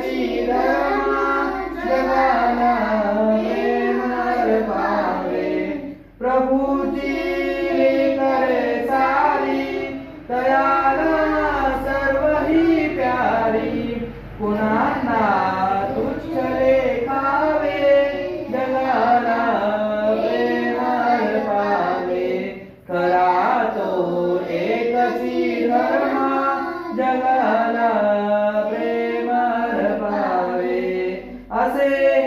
एकची धर्मा जगाला प्रेमळ पावे प्रभूची करे सारी तयाला सर्व ही प्यारी कुणांना तुच्छ लेखावे जगाला प्रेमळ पावे खरा तो एकची धर्मा जगाला प्रेमळ पावे असे